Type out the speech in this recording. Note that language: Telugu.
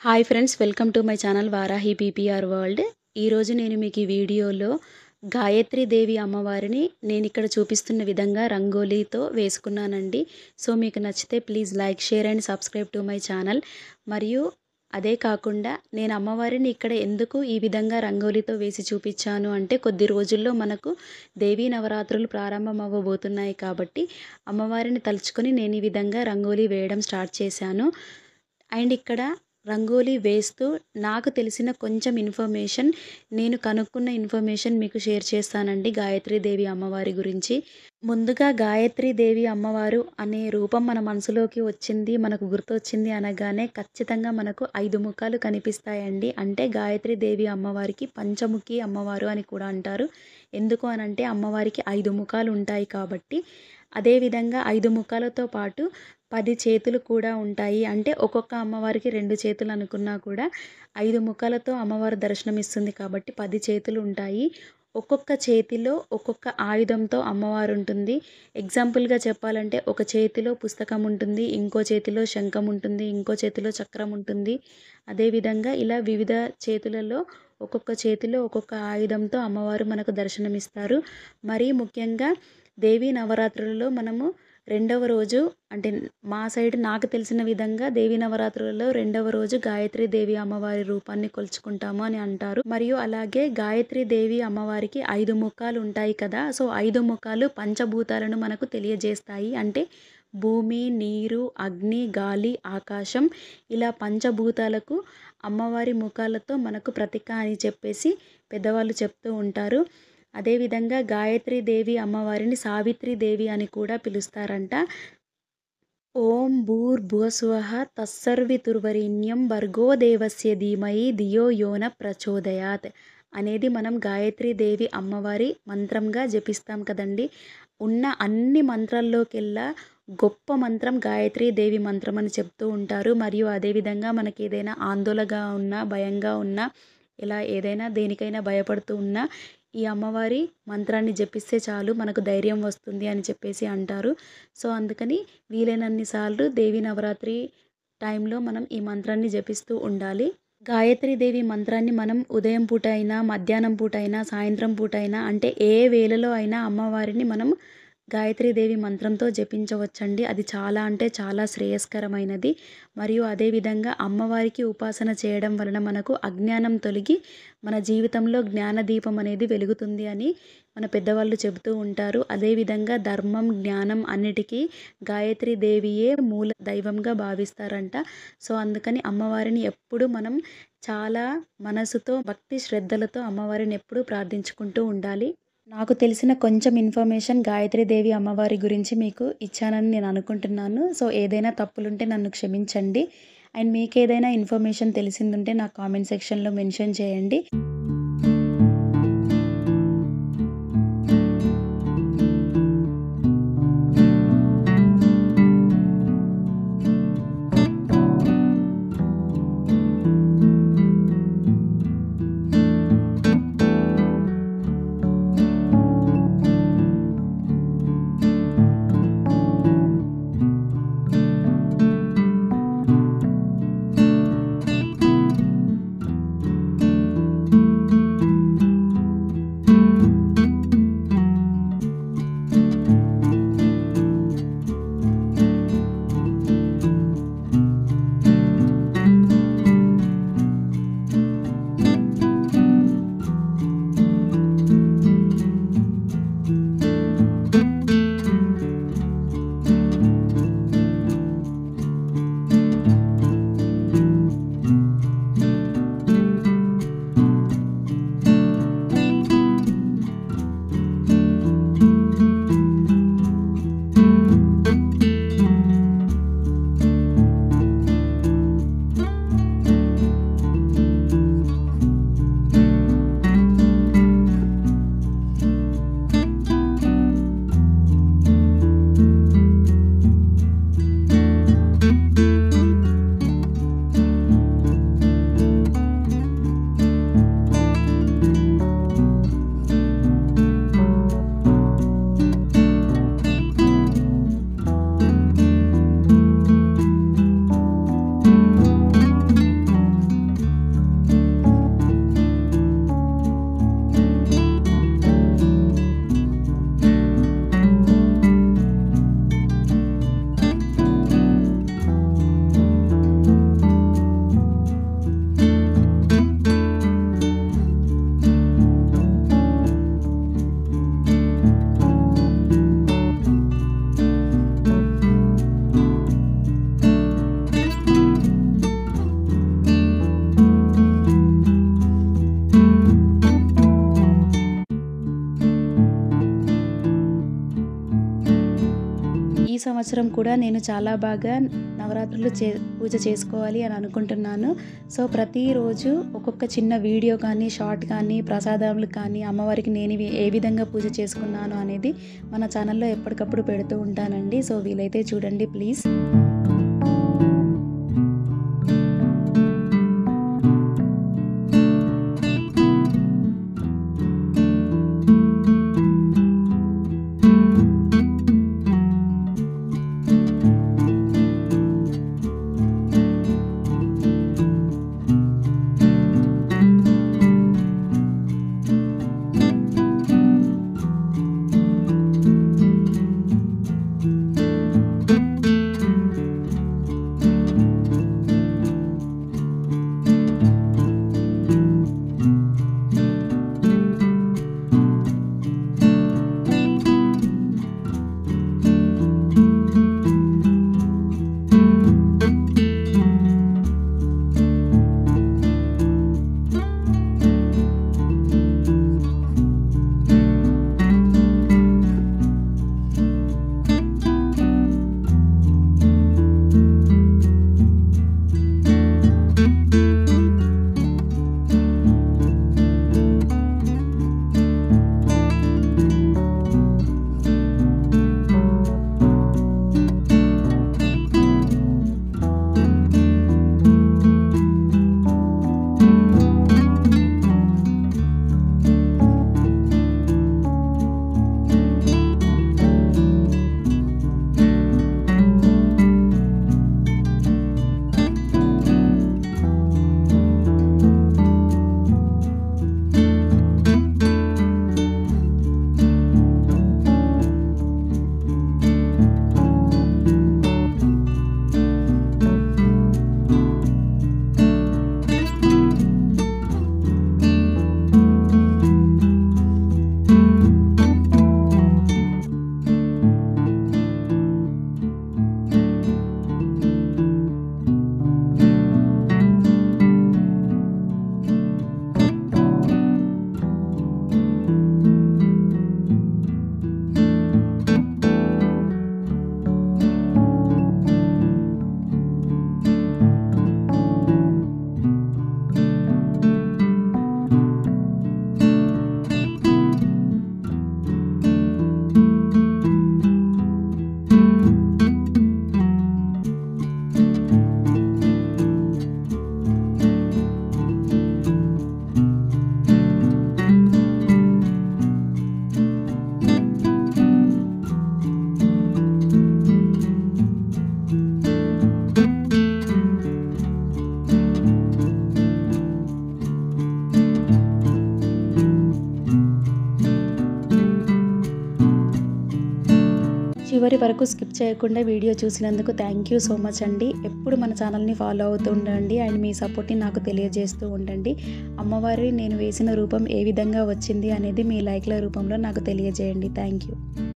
Hi friends, welcome to my channel Varahi PPR world. ఈరోజు నేను మీకు ఈ వీడియోలో గాయత్రి దేవి అమ్మవారిని నేను ఇక్కడ చూపిస్తున్న విధంగా రంగోలీతో వేసుకున్నానండి. సో మీకు నచ్చితే please like, share and subscribe to my channel. మరియు అదే కాకుండా నేను అమ్మవారిని ఇక్కడ ఎందుకు ఈ విధంగా రంగోలీతో వేసి చూపించాను అంటే, కొద్ది రోజుల్లో మనకు దేవీ నవరాత్రులు ప్రారంభం అవ్వబోతున్నాయి కాబట్టి అమ్మవారిని తలుచుకొని నేను ఈ విధంగా రంగోలీ వేయడం స్టార్ట్ చేశాను. అండ్ ఇక్కడ రంగోలీ వేస్తూ నాకు తెలిసిన కొంచెం ఇన్ఫర్మేషన్, నేను కనుక్కున్న ఇన్ఫర్మేషన్ మీకు షేర్ చేస్తానండి గాయత్రీదేవి అమ్మవారి గురించి. ముందుగా గాయత్రీదేవి అమ్మవారు అనే రూపం మన మనసులోకి వచ్చింది, మనకు గుర్తొచ్చింది అనగానే ఖచ్చితంగా మనకు 5 ముఖాలు కనిపిస్తాయండి. అంటే గాయత్రీదేవి అమ్మవారికి పంచముఖి అమ్మవారు అని కూడా అంటారు. ఎందుకు అనంటే అమ్మవారికి 5 ముఖాలు ఉంటాయి కాబట్టి. అదేవిధంగా 5 ముఖాలతో పాటు 10 చేతులు కూడా ఉంటాయి. అంటే ఒక్కొక్క అమ్మవారికి 2 చేతులు అనుకున్నా కూడా 5 ముఖాలతో అమ్మవారు దర్శనమిస్తుంది కాబట్టి 10 చేతులు ఉంటాయి. ఒక్కొక్క చేతిలో ఒక్కొక్క ఆయుధంతో అమ్మవారు ఉంటుంది. ఎగ్జాంపుల్‌గా చెప్పాలంటే ఒక చేతిలో పుస్తకం ఉంటుంది, ఇంకో చేతిలో శంఖం ఉంటుంది, ఇంకో చేతిలో చక్రం ఉంటుంది. అదేవిధంగా ఇలా వివిధ చేతులలో ఒక్కొక్క చేతిలో ఒక్కొక్క ఆయుధంతో అమ్మవారు మనకు దర్శనమిస్తారు. మరీ ముఖ్యంగా దేవీ నవరాత్రులలో మనము రెండవ రోజు, అంటే మా సైడ్ నాకు తెలిసిన విధంగా దేవీ నవరాత్రులలో రెండవ రోజు గాయత్రీదేవి అమ్మవారి రూపాన్ని కొలుచుకుంటాము అని అంటారు. మరియు అలాగే గాయత్రీదేవి అమ్మవారికి 5 ముఖాలు ఉంటాయి కదా. సో 5 ముఖాలు పంచభూతాలను మనకు తెలియజేస్తాయి. అంటే భూమి, నీరు, అగ్ని, గాలి, ఆకాశం, ఇలా పంచభూతాలకు అమ్మవారి ముఖాలతో మనకు ప్రతీక అని చెప్పేసి పెద్దవాళ్ళు చెప్తూ ఉంటారు. అదేవిధంగా గాయత్రీదేవి అమ్మవారిని సావిత్రీదేవి అని కూడా పిలుస్తారంట. ఓం భూర్భువస్సువః తత్సర్వితుర్వరేణ్యం భర్గో దేవస్య ధీమహి ధియో యోన ప్రచోదయాత్ అనేది మనం గాయత్రీదేవి అమ్మవారి మంత్రంగా జపిస్తాం కదండి. ఉన్న అన్ని మంత్రాల్లోకెల్లా గొప్ప మంత్రం గాయత్రీదేవి మంత్రం అని చెప్తూ ఉంటారు. మరియు అదేవిధంగా మనకి ఏదైనా ఆందోళనగా ఉన్నా, భయంగా ఉన్నా, ఇలా ఏదైనా దేనికైనా భయపడుతూ ఉన్నా ఈ అమ్మవారి మంత్రాన్ని జపిస్తే చాలు మనకు ధైర్యం వస్తుంది అని చెప్పేసి అంటారు. సో అందుకని వీలైనన్ని సార్లు దేవీ నవరాత్రి టైంలో మనం ఈ మంత్రాన్ని జపిస్తూ ఉండాలి. గాయత్రీదేవి మంత్రాన్ని మనం ఉదయం పూట అయినా, మధ్యాహ్నం పూట అయినా, సాయంత్రం పూట అయినా, అంటే ఏ వేళలో అయినా అమ్మవారిని మనం గాయత్రీదేవి మంత్రంతో జపించవచ్చండి. అది చాలా అంటే చాలా శ్రేయస్కరమైనది. మరియు అదేవిధంగా అమ్మవారికి ఉపాసన చేయడం వలన మనకు అజ్ఞానం తొలగి మన జీవితంలో జ్ఞానదీపం అనేది వెలుగుతుంది అని మన పెద్దవాళ్ళు చెబుతూ ఉంటారు. అదేవిధంగా ధర్మం, జ్ఞానం అన్నిటికీ గాయత్రీదేవియే మూల దైవంగా భావిస్తారంట. సో అందుకని అమ్మవారిని ఎప్పుడు మనం చాలా మనసుతో, భక్తి శ్రద్ధలతో అమ్మవారిని ఎప్పుడూ ప్రార్థించుకుంటూ ఉండాలి. నాకు తెలిసిన కొంచెం ఇన్ఫర్మేషన్ గాయత్రీదేవి అమ్మవారి గురించి మీకు ఇచ్చానని నేను అనుకుంటున్నాను. సో ఏదైనా తప్పులుంటే నన్ను క్షమించండి. అండ్ మీకేదైనా ఇన్ఫర్మేషన్ తెలిసిందుంటే నాకు కామెంట్ సెక్షన్‌లో మెన్షన్ చేయండి. సంవత్సరం కూడా నేను చాలా బాగా నవరాత్రులు పూజ చేసుకోవాలి అని అనుకుంటున్నాను. సో ప్రతిరోజు ఒక్కొక్క చిన్న వీడియో కానీ, షార్ట్ కానీ, ప్రసాదాలు కానీ, అమ్మవారికి నేను ఏ విధంగా పూజ చేసుకున్నాను అనేది మన ఛానల్లో ఎప్పటికప్పుడు పెడుతూ ఉంటానండి. సో వీలైతే చూడండి ప్లీజ్. చివరి వరకు స్కిప్ చేయకుండా వీడియో చూసినందుకు థ్యాంక్ యూ సో మచ్ అండి. ఎప్పుడు మన ఛానల్ని ఫాలో అవుతూ ఉండండి అండ్ మీ సపోర్ట్ని నాకు తెలియజేస్తూ ఉండండి. అమ్మవారి నేను వేసిన రూపం ఏ విధంగా వచ్చింది అనేది మీ లైక్ల రూపంలో నాకు తెలియజేయండి. Thank you.